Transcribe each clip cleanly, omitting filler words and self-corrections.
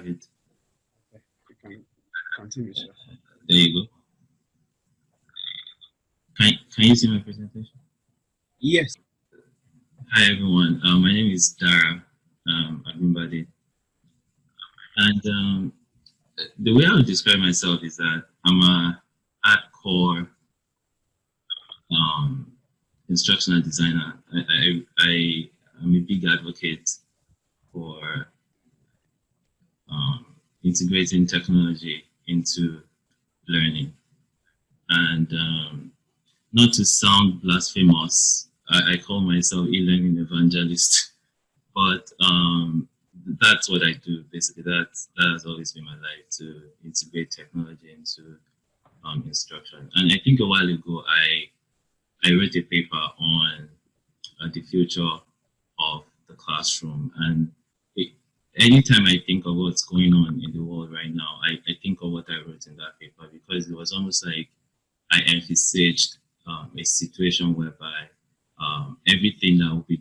it. Okay, you can continue, sir. There you go. Can you see my presentation? Yes. Hi everyone. My name is Dara Abimbade, and the way I would describe myself is that I'm a hardcore instructional designer. I am a big advocate for integrating technology into learning, and not to sound blasphemous, I call myself e-learning evangelist, but that's what I do basically. That has always been my life, to integrate technology into instruction. And I think a while ago I wrote a paper on the future of the classroom, and anytime I think of what's going on in the world right now, I think of what I wrote in that paper, because it was almost like I envisaged a situation whereby everything that we'll be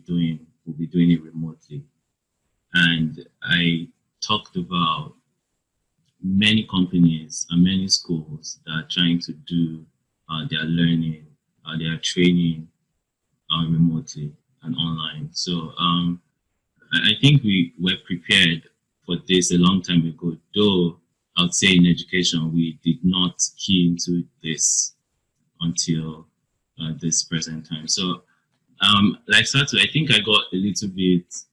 doing it remotely. And I talked about many companies and many schools that are trying to do their learning, their training remotely and online. So I think we were prepared for this a long time ago, though I would say in education we did not key into this until this present time. So like Satu, I think I got a little bit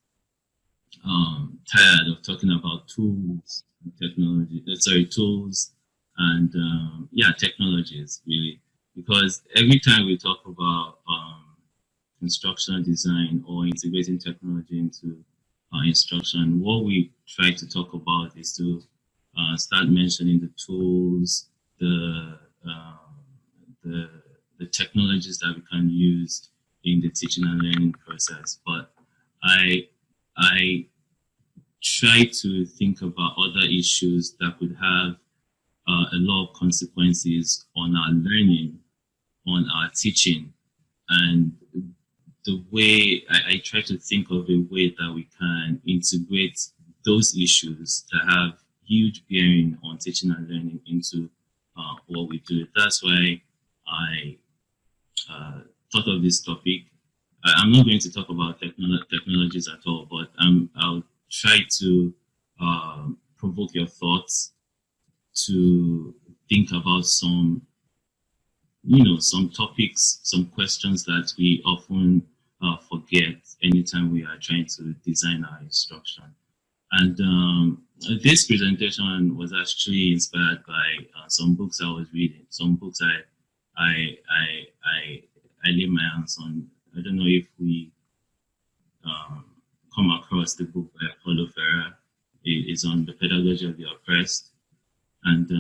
tired of talking about tools and technologies really, because every time we talk about instructional design or integrating technology into instruction, what we try to talk about is to start mentioning the tools, the technologies that we can use in the teaching and learning process. But I try to think about other issues that could have a lot of consequences on our learning, on our teaching, and the way I try to think of a way that we can integrate those issues that have huge bearing on teaching and learning into what we do. That's why I thought of this topic. I'm not going to talk about technologies at all, but I'll try to provoke your thoughts to think about some topics, some questions that we often forget anytime we are trying to design our instruction. And this presentation was actually inspired by some books I was reading, some books I laid my hands on. I don't know if we come across the book by Paulo Freire. It's on the pedagogy of the oppressed, and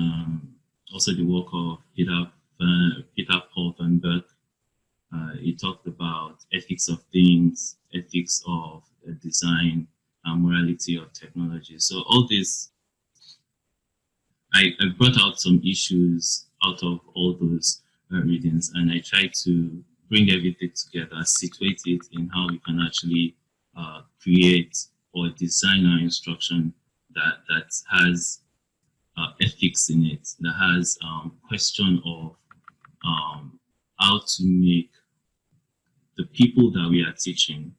also the work of Peter Paul van Berk. He talked about ethics of things, ethics of design, morality of technology. So all this, I brought out some issues out of all those readings, and I tried to bring everything together, situate it in how we can actually create or design our instruction that has ethics in it, that has question of how to make the people that we are teaching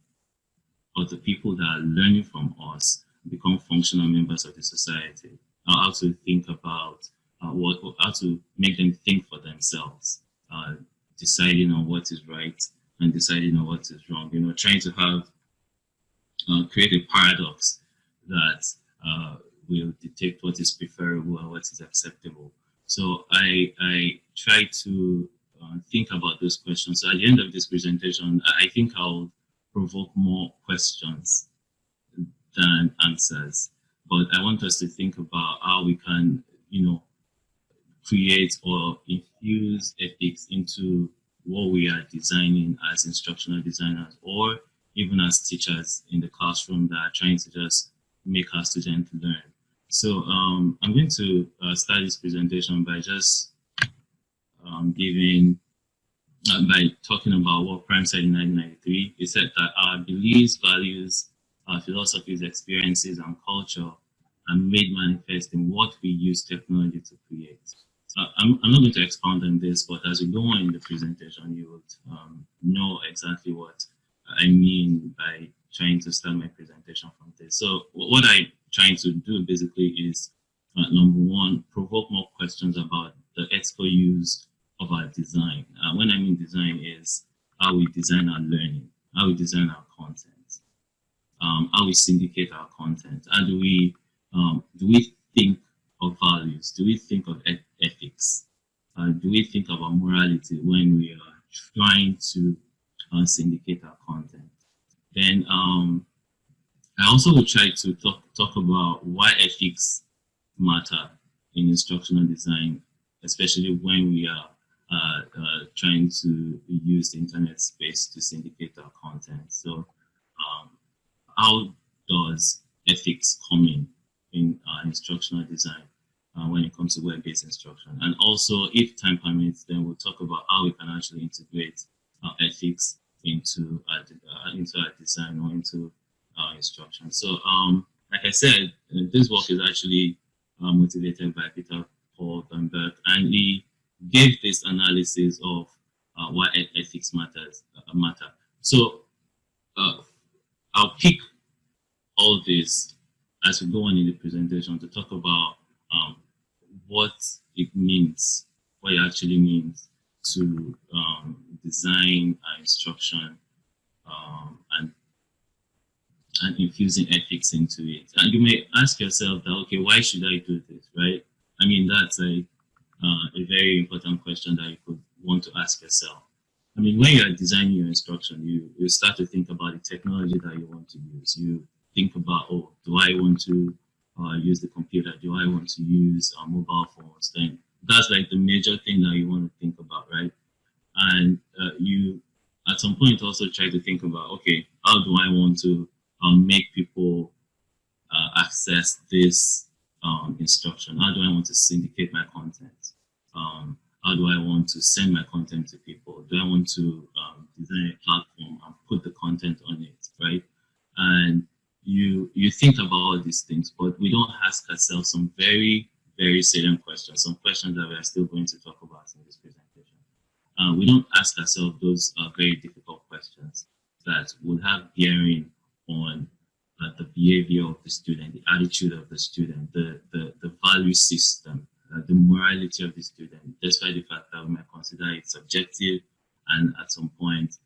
or the people that are learning from us become functional members of the society. How to think about how to make them think for themselves, deciding on what is right and deciding on what is wrong. Trying to have create a paradox that will detect what is preferable and what is acceptable. So I try to think about those questions. So at the end of this presentation, I think I'll provoke more questions than answers. But I want us to think about how we can, create or infuse ethics into what we are designing as instructional designers, or even as teachers in the classroom that are trying to just make our students learn. So I'm going to start this presentation by just by talking about what Prime said in 1993. He said that our beliefs, values, our philosophies, experiences, and culture and made manifest in what we use technology to create. I'm not going to expound on this, but as we go on in the presentation, you would know exactly what I mean by trying to start my presentation from this. So what I'm trying to do basically is, number one, provoke more questions about the ethical use of our design. When I mean design is how we design our learning, how we design our content, how we syndicate our content, how do we think of values? Do we think of ethics? Do we think about morality when we are trying to syndicate our content? Then I also will try to talk about why ethics matter in instructional design, especially when we are trying to use the internet space to syndicate our content. So how does ethics come in instructional design when it comes to web-based instruction? And also, if time permits, then we'll talk about how we can actually integrate ethics into our design or into our instruction. So, like I said, this work is actually motivated by Peter Paul Dunberg, and he gave this analysis of why ethics matter. So, I'll pick all this as we go on in the presentation to talk about what it means, what it actually means to design our instruction and infusing ethics into it. And you may ask yourself that, okay, why should I do this, right? I mean, that's a very important question that you could want to ask yourself. I mean, when you are designing your instruction, you start to think about the technology that you want to use. You think about, oh, do I want to use the computer? Do I want to use mobile phones? Then that's like the major thing that you want to think about, right? And you, at some point, also try to think about, okay, how do I want to make people access this instruction? How do I want to syndicate my content? How do I want to send my content to people? Do I want to design a platform and put the content on it, right? And you think about all these things, but we don't ask ourselves some very, very salient questions, some questions that we are still going to talk about in this presentation. We don't ask ourselves those very difficult questions that would have bearing on the behavior of the student, the attitude of the student, the value system, the morality of the student, despite the fact that we might consider it subjective and at some point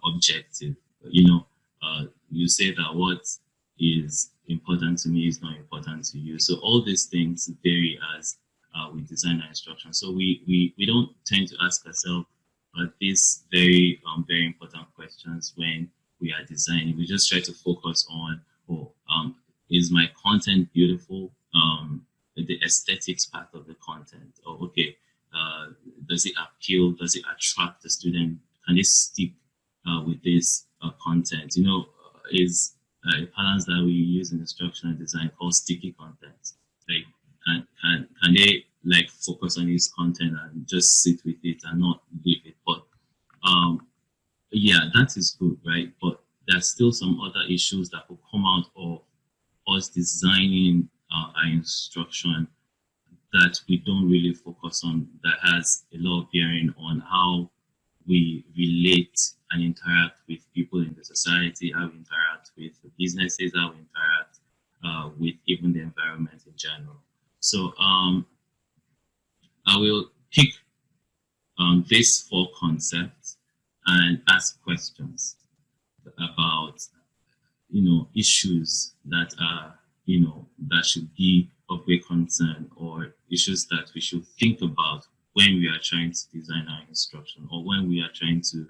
objective. You know, you say that what is important to me is not important to you. So all these things vary as we design our instruction. So we don't tend to ask ourselves these very important questions when we are designing. We just try to focus on, is my content beautiful? The aesthetics part of the content. Or okay, does it appeal? Does it attract the student? Can they stick with this content? You know, is a balance that we use in instructional design called sticky content. Like, can they like focus on this content and just sit with it and not leave it? But yeah, that is good, right? But there's still some other issues that will come out of us designing our instruction that we don't really focus on, that has a lot of bearing on how we relate and interact with people in the society, how we interact with the businesses, how we interact with even the environment in general. So I will pick these 4 concepts and ask questions about, you know, issues that are, you know, that should be of great concern, or issues that we should think about when we are trying to design our instruction, or when we are trying to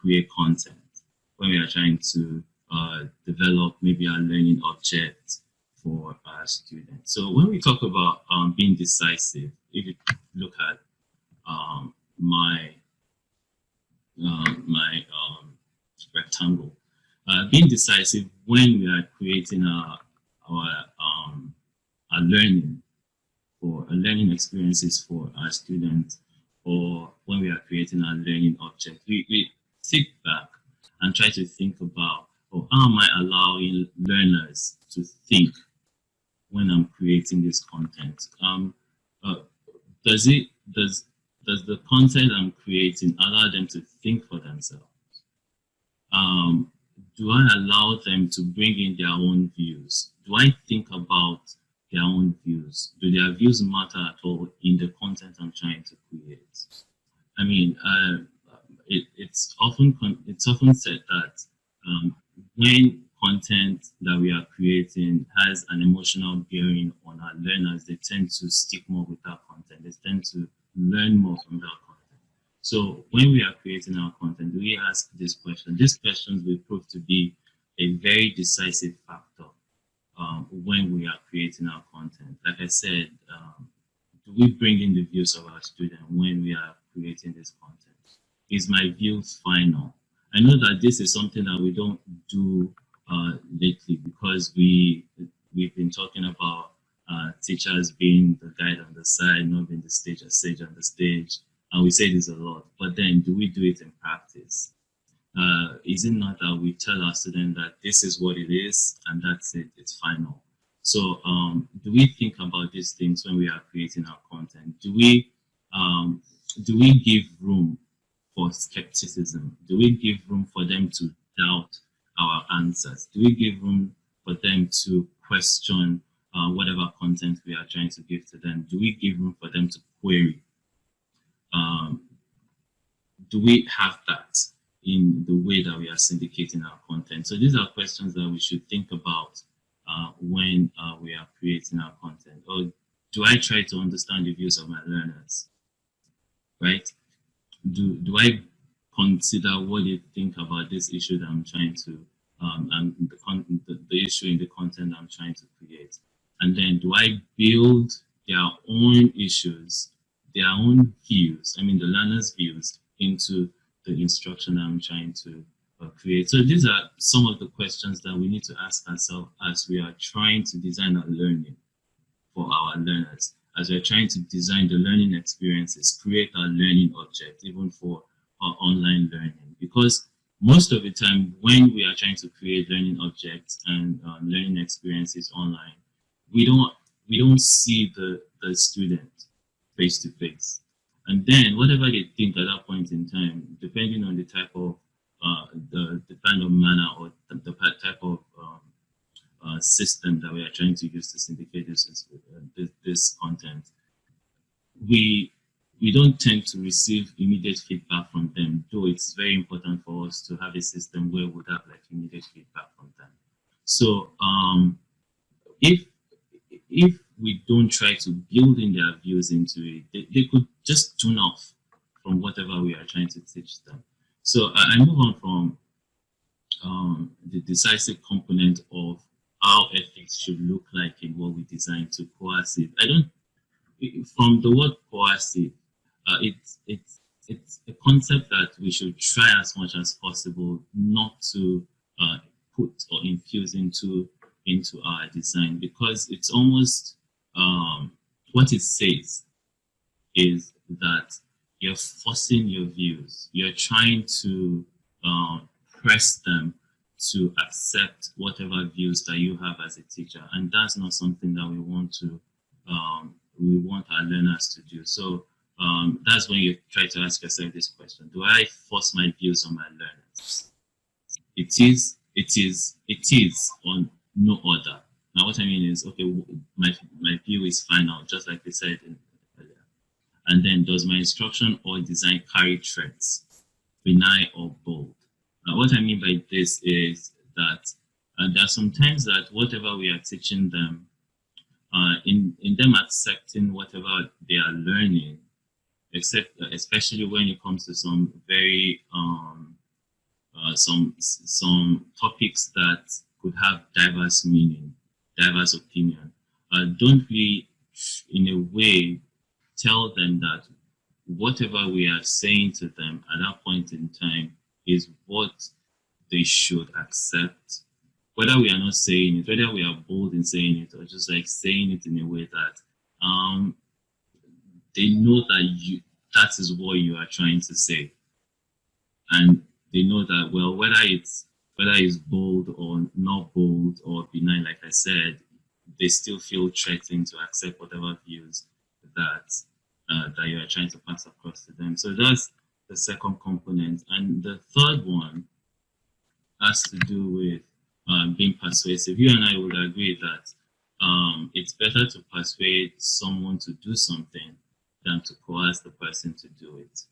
create content, when we are trying to develop maybe our learning object for our students. So when we talk about being decisive, if you look at my rectangle, being decisive when we are creating our learning for learning experiences for our students, or when we are creating our learning object, we sit back and try to think about, how am I allowing learners to think when I'm creating this content? Does the content I'm creating allow them to think for themselves? Do I allow them to bring in their own views? Do I think about their own views? Do their views matter at all in the content I'm trying to create? I mean, it's often said that when content that we are creating has an emotional bearing on our learners, they tend to stick more with that content. They tend to learn more from that content. So when we are creating our content, we ask this question. These questions will prove to be a very decisive factor when we are creating our content. Like I said, do we bring in the views of our students when we are creating this content? Is my view final? I know that this is something that we don't do lately, because we've been talking about teachers being the guide on the side, not being the sage on the stage, and we say this a lot. But then, do we do it in practice? Is it not that we tell our students that this is what it is and that's it, it's final? So do we think about these things when we are creating our content? Do we give room for skepticism? Do we give room for them to doubt our answers? Do we give room for them to question whatever content we are trying to give to them? Do we give room for them to query? Do we have that in the way that we are syndicating our content? So these are questions that we should think about when we are creating our content. Or do I try to understand the views of my learners? Right? Do I consider what they think about this issue that I'm trying to, and the issue in the content I'm trying to create? And then do I build their own issues, their own views, I mean the learner's views, into the instruction I'm trying to create? So these are some of the questions that we need to ask ourselves as we are trying to design our learning for our learners, as we're trying to design the learning experiences, create our learning object, even for our online learning. Because most of the time when we are trying to create learning objects and learning experiences online, we don't see the student face to face. And then whatever they think at that point in time, depending on the type of the kind of manner or the type of system that we are trying to use to syndicate this content, we don't tend to receive immediate feedback from them, though it's very important for us to have a system where we would have like immediate feedback from them. So if we don't try to build in their views into it, they could just tune off from whatever we are trying to teach them. So I move on from the decisive component of how ethics should look like in what we design to coercive. From the word coercive, it's a concept that we should try as much as possible not to put or infuse into our design, because it's almost what it says is that you're forcing your views. You're trying to press them to accept whatever views that you have as a teacher, and that's not something that we want our learners to do. So that's when you try to ask yourself this question: do I force my views on my learners? It is on no other. Now, what I mean is, okay, my view is final, just like we said earlier. And then, does my instruction or design carry threats, benign or bold? Now, what I mean by this is that there are some times that whatever we are teaching them, in them accepting whatever they are learning, especially when it comes to some very some topics that could have diverse meaning, diverse opinion. Don't we, in a way, tell them that whatever we are saying to them at that point in time is what they should accept, whether we are not saying it, whether we are bold in saying it, or just like saying it in a way that they know that is what you are trying to say, and they know that, well, whether whether it's bold or not bold or benign, like I said, they still feel threatened to accept whatever views that that you are trying to pass across to them. So that's the second component. And the third one has to do with being persuasive. You and I would agree that it's better to persuade someone to do something than to coerce the person to do it.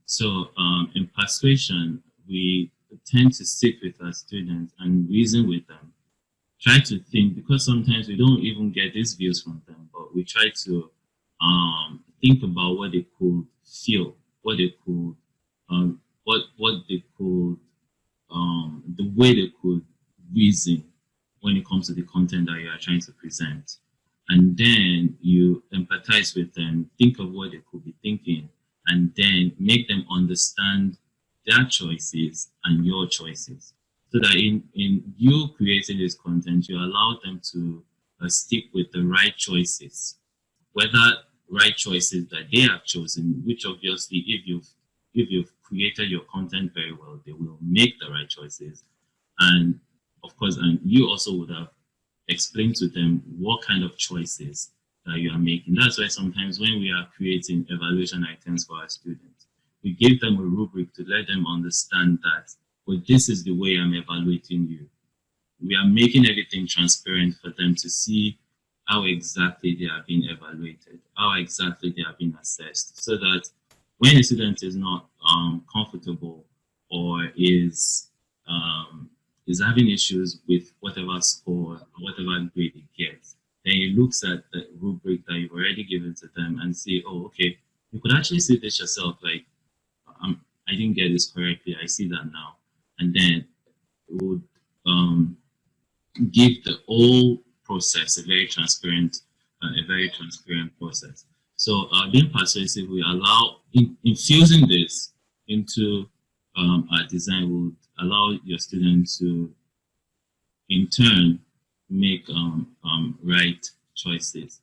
So in persuasion, we tend to sit with our students and reason with them. Try to think, because sometimes we don't even get these views from them, but we try to think about what they could feel, what they could, what they could, the way they could reason when it comes to the content that you are trying to present. And then you empathize with them, think of what they could be thinking, and then make them understand their choices and your choices. So that in you creating this content, you allow them to stick with the right choices, whether right choices that they have chosen, which obviously if you've created your content very well, they will make the right choices. And of course, and you also would have explained to them what kind of choices that you are making. That's why sometimes when we are creating evaluation items for our students, we give them a rubric to let them understand that, well, this is the way I'm evaluating you. We are making everything transparent for them to see how exactly they are being evaluated, how exactly they are being assessed, so that when a student is not comfortable or is having issues with whatever score or whatever grade it gets, then he looks at the rubric that you've already given to them and say, oh, okay, you could actually see this yourself, like, I didn't get this correctly, I see that now. And then it would give the whole process a very transparent process. So being persuasive, we allow infusing this into our design would allow your students to, in turn, make right choices.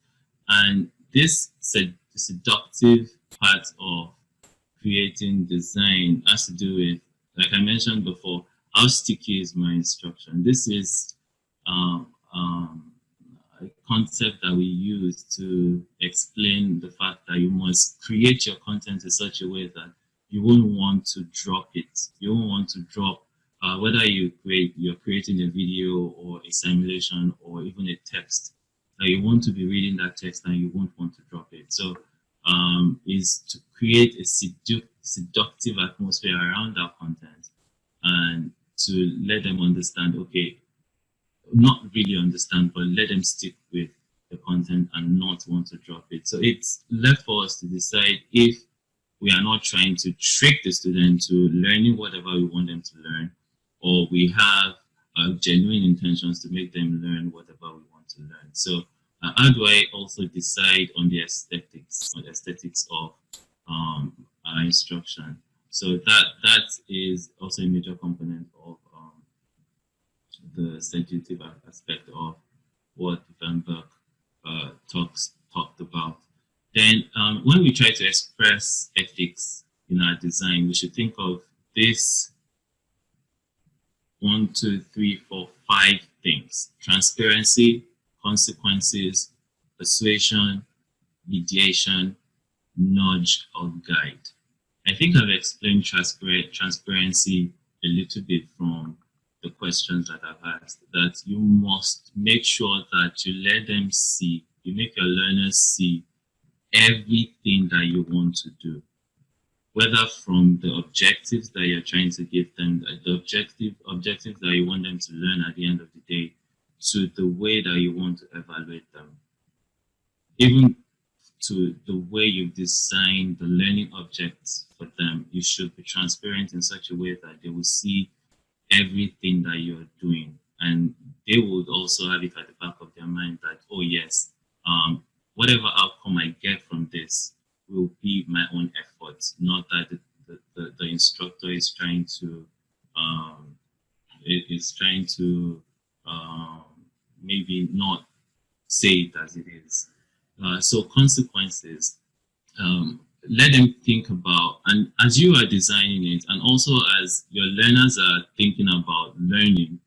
And this seductive part of creating design has to do with, like I mentioned before, how sticky is my instruction. This is a concept that we use to explain the fact that you must create your content in such a way that you won't want to drop it. You won't want to drop whether you're creating a video or a simulation or even a text. You want to be reading that text and you won't want to drop it. So is to create a seductive atmosphere around our content and to let them understand, okay, not really understand, but let them stick with the content and not want to drop it. So it's left for us to decide if we are not trying to trick the student to learning whatever we want them to learn, or we have genuine intentions to make them learn whatever we want to learn. So how do I also decide on the aesthetics of our instruction? So that is also a major component of the seductive aspect of what Van Berg talked about. Then when we try to express ethics in our design, we should think of this 1, 2, 3, 4, 5 things: transparency, consequences, persuasion, mediation, nudge, or guide. I think I've explained transparency a little bit from the questions that I've asked, that you must make sure that you let them see, you make your learners see everything that you want to do, whether from the objectives that you're trying to give them, the objectives that you want them to learn at the end of the day, to the way that you want to evaluate them, even to the way you design the learning objects for them. You should be transparent in such a way that they will see everything that you're doing, and they would also have it at the back of their mind that, oh yes, whatever outcome I get from this will be my own effort, not that the instructor is trying to maybe not say it as it is. So consequences. let them think about, and as you are designing it, and also as your learners are thinking about learning,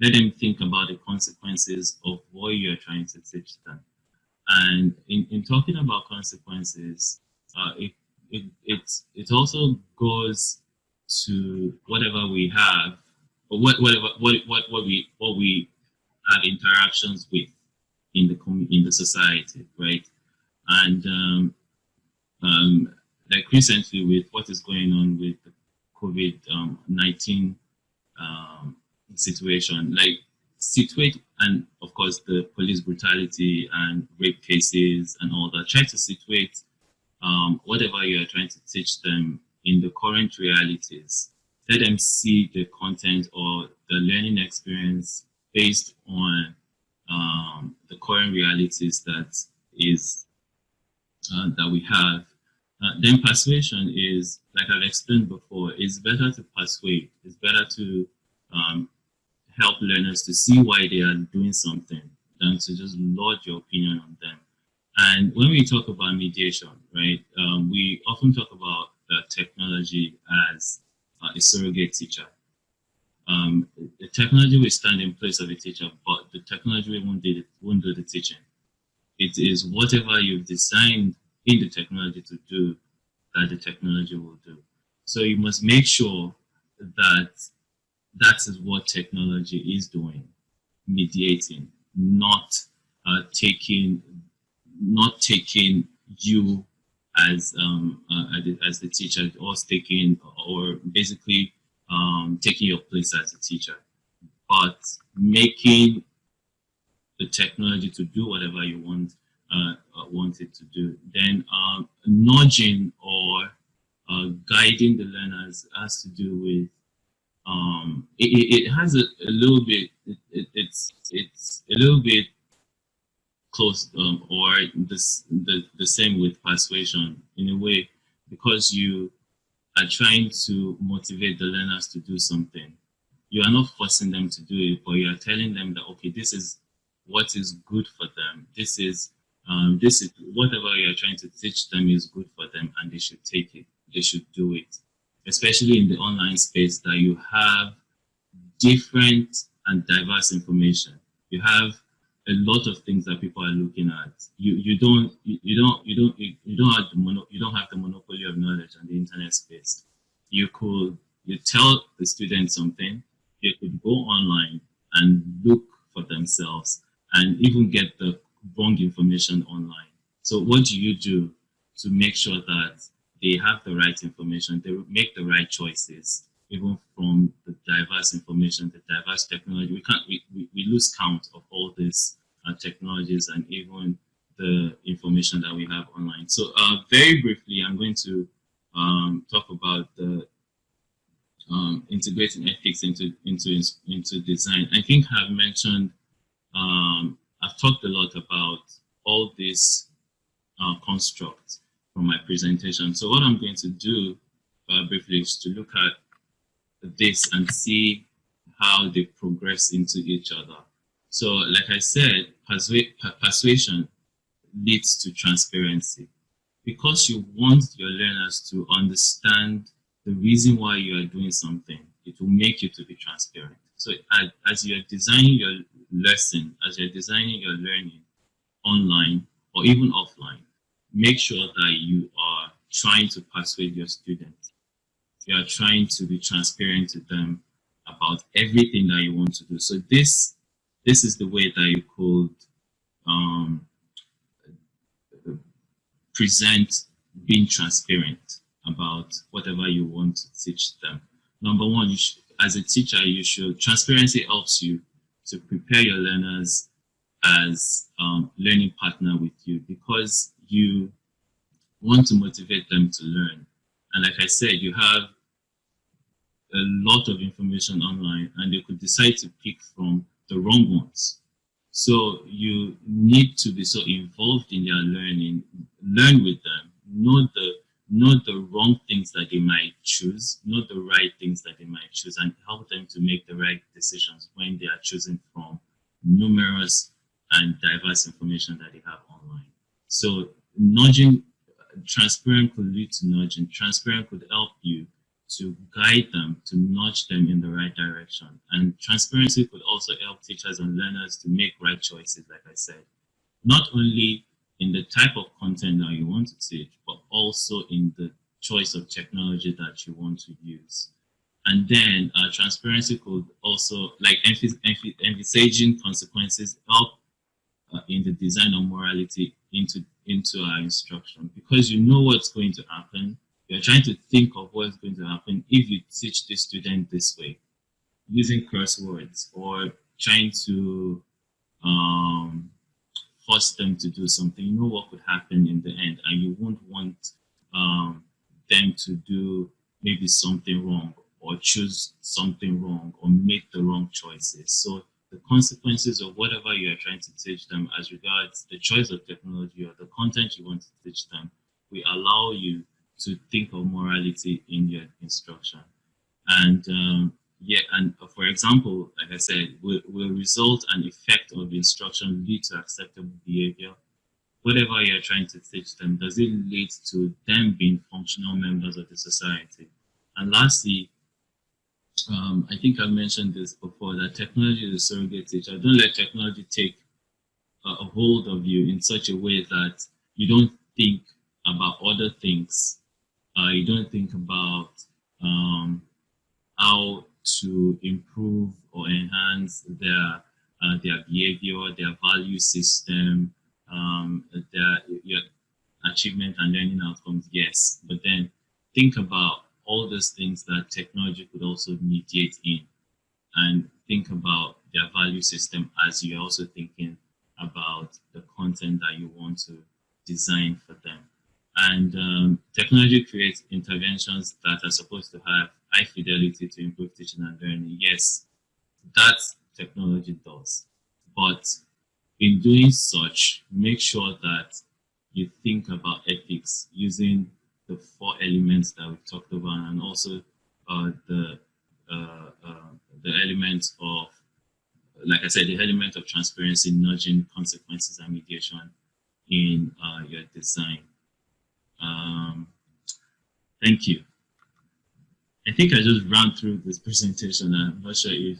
let them think about the consequences of what you're trying to teach them. And in talking about consequences, it also goes to whatever we have, or what we have interactions with in the society, right? And like recently with what is going on with the COVID-19 situation, like situate, and of course the police brutality and rape cases and all that, try to situate whatever you are trying to teach them in the current realities. Let them see the content or the learning experience based on the current realities that we have. Then persuasion is, like I've explained before, it's better to persuade. It's better to help learners to see why they are doing something than to just lodge your opinion on them. And when we talk about mediation, right, we often talk about technology as a surrogate teacher. The technology will stand in place of a teacher, but the technology won't do the teaching. It is whatever you've designed in the technology to do that the technology will do. So you must make sure that that is what technology is doing, mediating, not taking you as the teacher, or basically taking your place as a teacher, but making the technology to do whatever you want it to do. Then nudging or guiding the learners has to do with it has a little bit it's a little bit close or the same with persuasion in a way, because you are trying to motivate the learners to do something. You are not forcing them to do it, but you are telling them that, okay, this is what is good for them. This is whatever you are trying to teach them is good for them, and they should take it. They should do it. Especially in the online space, that you have different and diverse information. You have a lot of things that people are looking at. You don't have the monopoly of knowledge on the internet space. You tell the student something. They could go online and look for themselves and even get the wrong information online. So what do you do to make sure that they have the right information, they make the right choices, even from the diverse information, the diverse technology? We lose count of all these technologies and even the information that we have online. So very briefly, I'm going to talk about the integrating ethics into design. I think I've mentioned, I've talked a lot about all these constructs from my presentation. So what I'm going to do briefly is to look at this and see how they progress into each other. So like I said, persuasion leads to transparency. Because you want your learners to understand the reason why you are doing something, it will make you to be transparent. So as you're designing your lesson, as you're designing your learning online or even offline, make sure that you are trying to persuade your students. You are trying to be transparent to them about everything that you want to do. So this is the way that you could present being transparent about whatever you want to teach them. Number one, as a teacher, transparency helps you to prepare your learners as learning partner with you, because you want to motivate them to learn. And like I said, you have a lot of information online and they could decide to pick from the wrong ones. So you need to be so involved in their learning, learn with them, know the wrong things that they might choose, know the right things that they might choose, and help them to make the right decisions when they are choosing from numerous and diverse information that they have online. So nudging transparent could lead to nudging. Transparent could help you to guide them, to nudge them in the right direction. And transparency could also help teachers and learners to make right choices, like I said, not only in the type of content that you want to teach, but also in the choice of technology that you want to use. And then transparency could also, like envisaging consequences, help in the design of morality into our instruction, because you know what's going to happen. You're trying to think of what's going to happen if you teach the student this way, using curse words, or trying to force them to do something. You know what could happen in the end, and you won't want them to do maybe something wrong, or choose something wrong, or make the wrong choices. So the consequences of whatever you are trying to teach them as regards the choice of technology or the content you want to teach them, will allow you to think of morality in your instruction. And and for example, like I said, will result and effect of the instruction lead to acceptable behavior? Whatever you're trying to teach them, does it lead to them being functional members of the society? And lastly, I think I mentioned this before, that technology is a surrogate teacher. Don't let technology take a hold of you in such a way that you don't think about other things. You don't think about how to improve or enhance their behavior, their value system, your achievement and learning outcomes. Yes, but then think about all those things that technology could also mediate in, and think about their value system as you're also thinking about the content that you want to design for them. And technology creates interventions that are supposed to have high fidelity to improve teaching and learning. Yes, that technology does. But in doing such, make sure that you think about ethics using the 4 elements that we've talked about, and also the element of, like I said, the element of transparency, nudging, consequences, and mediation in your design. Thank you. I think I just ran through this presentation. I'm not sure if